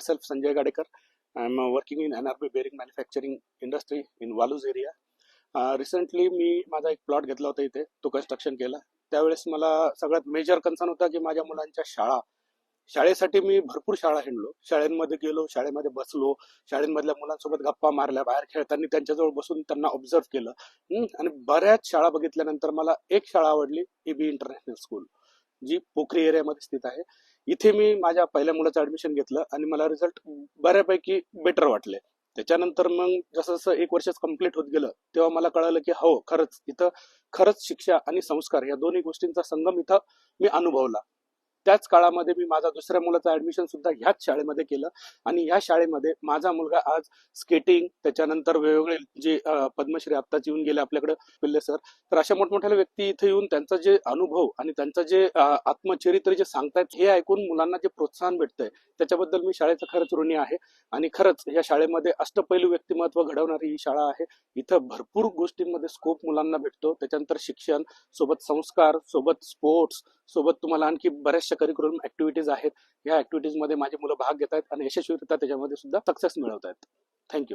myself Sanjay Gadekar. I'm working in NRB bearing manufacturing industry in Waluz area. Recently मी माझा एक plot घेतला होता इथे, तो कन्स्ट्रक्शन केला. त्यावेळेस मला सगळ्यात मेजर कन्सर्न होता की माझ्या मुलांच्या शाळेसाठी मी भरपूर शाळा हिंडलो, शाळेमध्ये गेलो, शाळेमध्ये बसलो, शाळेमधल्या मुलांसोबत गप्पा मारल्या, बाहेर खेळताना त्यांच्याजवळ बसून त्यांना ऑब्झर्व केलं. आणि बऱ्याच शाळा बघितल्यानंतर मला एक शाळा आवडली, EB इंटरनॅशनल स्कूल, जी पोखरी एरियामध्ये स्थित आहे. इथे मी माझ्या पहिल्या मुलाचं ऍडमिशन घेतलं आणि मला रिझल्ट बऱ्यापैकी बेटर वाटले. त्याच्यानंतर मग जसं जसं एक वर्षच कम्प्लीट होत गेलं, तेव्हा मला कळालं की हो, खरंच शिक्षा आणि संस्कार या दोन्ही गोष्टींचा संगम इथं मी अनुभवला. त्याच काळामध्ये मी माझा दुसऱ्या मुलाचं ऍडमिशन सुद्धा ह्याच शाळेमध्ये केलं आणि ह्या शाळेमध्ये माझा मुलगा आज स्केटिंग, त्याच्यानंतर वेगवेगळे जे पद्मश्री आत्ताच येऊन गेले आपल्याकडे पिल्ले सर, तर अशा मोठमोठ्या व्यक्ती इथे येऊन त्यांचा जे अनुभव आणि त्यांचं जे आत्मचरित्र जे सांगतायत, हे ऐकून मुलांना जे प्रोत्साहन भेटतंय, त्याच्याबद्दल मी शाळेचं खरंच ऋणी आहे. आणि खरंच या शाळेमध्ये अष्टपैलू व्यक्तिमत्व घडवणारी ही शाळा आहे. इथं भरपूर गोष्टींमध्ये स्कोप मुलांना भेटतो. त्याच्यानंतर शिक्षण सोबत संस्कार, सोबत स्पोर्ट्स, सोबत तुम्हाला आणखी बऱ्याचशा करिक्युलम ऍक्टिव्हिटीज आहेत. या ऍक्टिव्हिटीज मध्ये माझी मुलं भाग घेत आहेत आणि यशस्वीरित्या त्याच्यामध्ये सुद्धा सक्सेस मिळवत आहेत. थँक्यू.